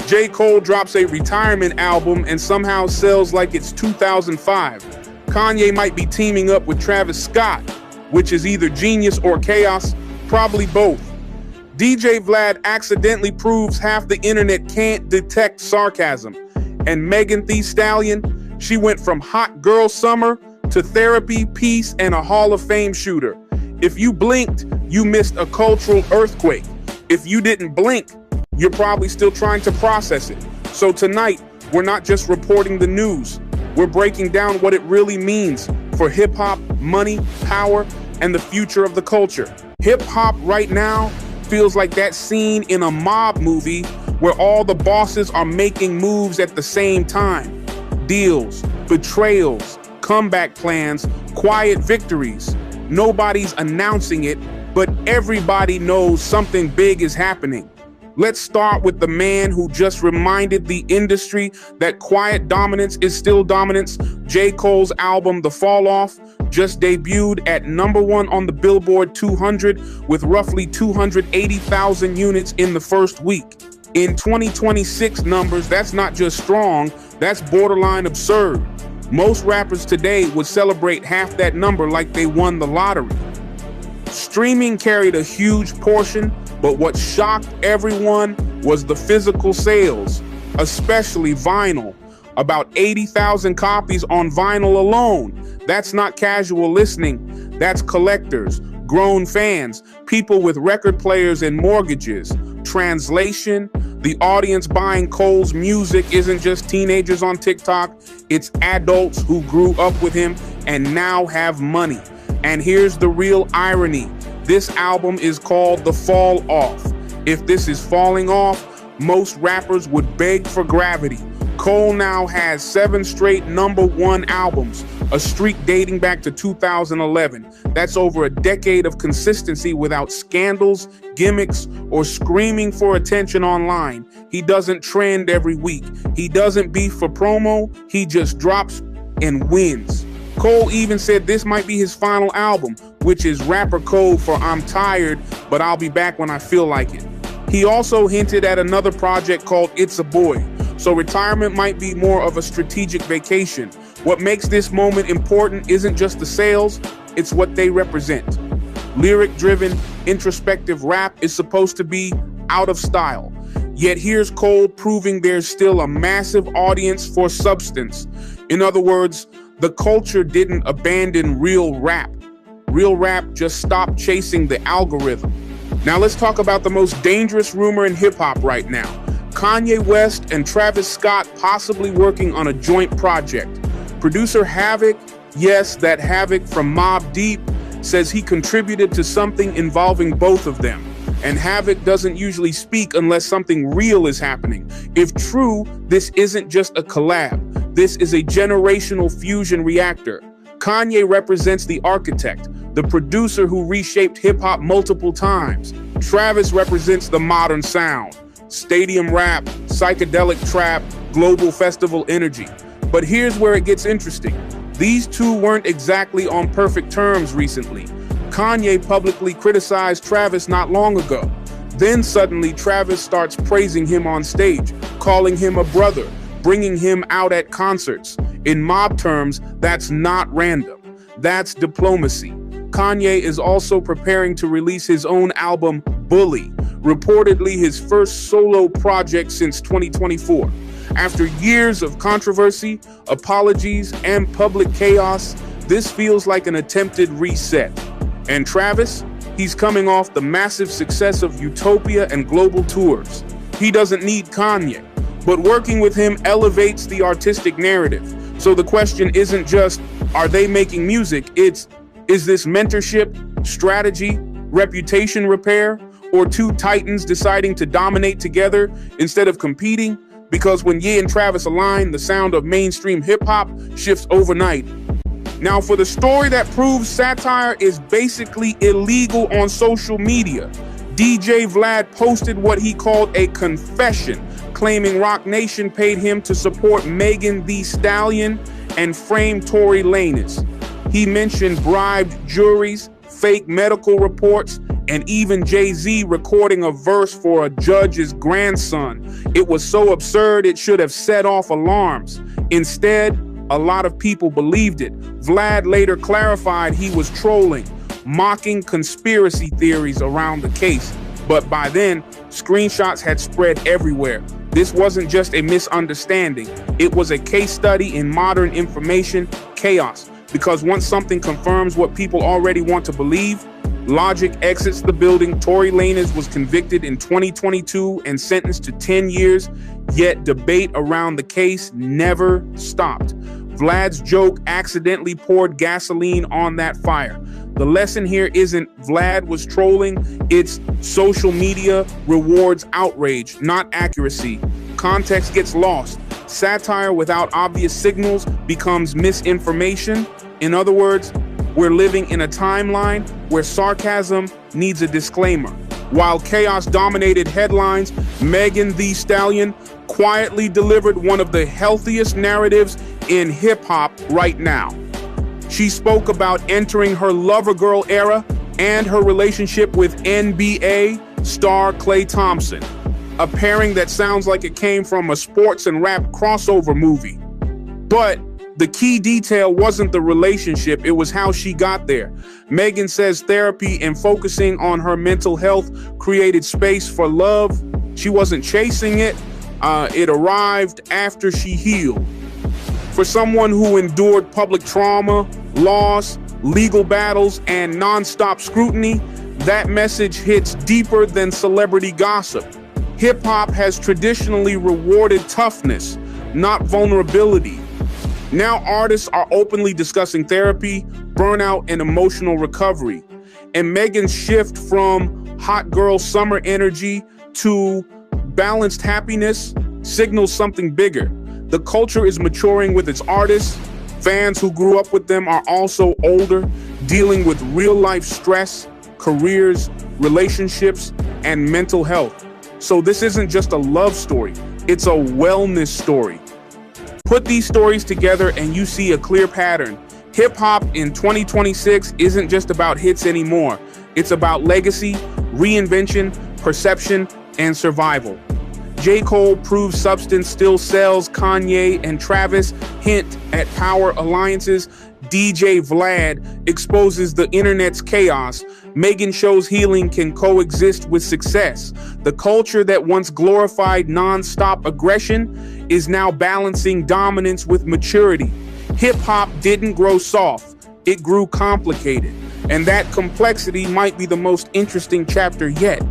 J. Cole drops a retirement album and somehow sells like it's 2005. Kanye might be teaming up with Travis Scott, which is either genius or chaos, probably both. DJ Vlad accidentally proves half the internet can't detect sarcasm. And Megan Thee Stallion, she went from hot girl summer to therapy, peace, and a Hall of Fame shooter. If you blinked, you missed a cultural earthquake. If you didn't blink, you're probably still trying to process it. So tonight, we're not just reporting the news. We're breaking down what it really means for hip-hop, money, power, and the future of the culture. Hip-hop right now feels like that scene in a mob movie where all the bosses are making moves at the same time. Deals, betrayals, comeback plans, quiet victories. Nobody's announcing it, but everybody knows something big is happening. Let's start with the man who just reminded the industry that quiet dominance is still dominance. J. Cole's album, The Fall Off, just debuted at #1 on the Billboard 200 with roughly 280,000 units in the first week. In 2026 numbers, that's not just strong, that's borderline absurd. Most rappers today would celebrate half that number like they won the lottery. Streaming carried a huge portion, but what shocked everyone was the physical sales, especially vinyl. About 80,000 copies on vinyl alone. That's not casual listening, that's collectors, grown fans, people with record players and mortgages. Translation, the audience buying Cole's music isn't just teenagers on TikTok, it's adults who grew up with him and now have money. And here's the real irony. This album is called The Fall Off. If this is falling off, most rappers would beg for gravity. Cole now has 7 straight #1 albums, a streak dating back to 2011. That's over a decade of consistency without scandals, gimmicks, or screaming for attention online. He doesn't trend every week. He doesn't beef for promo. He just drops and wins. Cole even said this might be his final album, which is rapper code for I'm tired, but I'll be back when I feel like it. He also hinted at another project called It's a Boy, so retirement might be more of a strategic vacation. What makes this moment important isn't just the sales, it's what they represent. Lyric-driven, introspective rap is supposed to be out of style. Yet here's Cole proving there's still a massive audience for substance. In other words, the culture didn't abandon real rap. Real rap just stopped chasing the algorithm. Now let's talk about the most dangerous rumor in hip-hop right now. Kanye West and Travis Scott possibly working on a joint project. Producer Havoc, yes, that Havoc from Mobb Deep, says he contributed to something involving both of them. And Havoc doesn't usually speak unless something real is happening. If true, this isn't just a collab. This is a generational fusion reactor. Kanye represents the architect, the producer who reshaped hip-hop multiple times. Travis represents the modern sound, stadium rap, psychedelic trap, global festival energy. But here's where it gets interesting. These two weren't exactly on perfect terms recently. Kanye publicly criticized Travis not long ago. Then suddenly Travis starts praising him on stage, calling him a brother, bringing him out at concerts. In mob terms, that's not random. That's diplomacy. Kanye is also preparing to release his own album, Bully, reportedly his first solo project since 2024. After years of controversy, apologies, and public chaos, this feels like an attempted reset. And Travis, he's coming off the massive success of Utopia and global tours. He doesn't need Kanye, but working with him elevates the artistic narrative. So the question isn't just, are they making music? It's, is this mentorship, strategy, reputation repair, or two titans deciding to dominate together instead of competing? Because when Ye and Travis align, the sound of mainstream hip-hop shifts overnight. Now, for the story that proves satire is basically illegal on social media, DJ Vlad posted what he called a confession, claiming Roc Nation paid him to support Megan Thee Stallion and frame Tory Lanez. He mentioned bribed juries, fake medical reports, and even Jay-Z recording a verse for a judge's grandson. It was so absurd it should have set off alarms. Instead, a lot of people believed it. Vlad later clarified he was trolling, mocking conspiracy theories around the case. But by then, screenshots had spread everywhere. This wasn't just a misunderstanding. It was a case study in modern information chaos. Because once something confirms what people already want to believe, logic exits the building. Tory Lanez was convicted in 2022 and sentenced to 10 years, yet debate around the case never stopped. Vlad's joke accidentally poured gasoline on that fire. The lesson here isn't Vlad was trolling, it's social media rewards outrage, not accuracy. Context gets lost. Satire without obvious signals becomes misinformation. In other words, we're living in a timeline where sarcasm needs a disclaimer. While chaos dominated headlines, Megan Thee Stallion quietly delivered one of the healthiest narratives in hip-hop right now. She spoke about entering her lover girl era and her relationship with NBA star Klay Thompson, a pairing that sounds like it came from a sports and rap crossover movie. But the key detail wasn't the relationship, it was how she got there. Megan says therapy and focusing on her mental health created space for love. She wasn't chasing it, it arrived after she healed. For someone who endured public trauma, loss, legal battles, and nonstop scrutiny, that message hits deeper than celebrity gossip. Hip-hop has traditionally rewarded toughness, not vulnerability. Now artists are openly discussing therapy, burnout, and emotional recovery. And Megan's shift from hot girl summer energy to balanced happiness signals something bigger. The culture is maturing with its artists. Fans who grew up with them are also older, dealing with real-life stress, careers, relationships, and mental health. So this isn't just a love story, it's a wellness story. Put these stories together and you see a clear pattern. Hip-hop in 2026 isn't just about hits anymore. It's about legacy, reinvention, perception, and survival. J. Cole proves substance still sells. Kanye and Travis hint at power alliances. DJ Vlad exposes the internet's chaos. Megan shows healing can coexist with success. The culture that once glorified non-stop aggression is now balancing dominance with maturity. Hip-hop didn't grow soft, it grew complicated. And that complexity might be the most interesting chapter yet.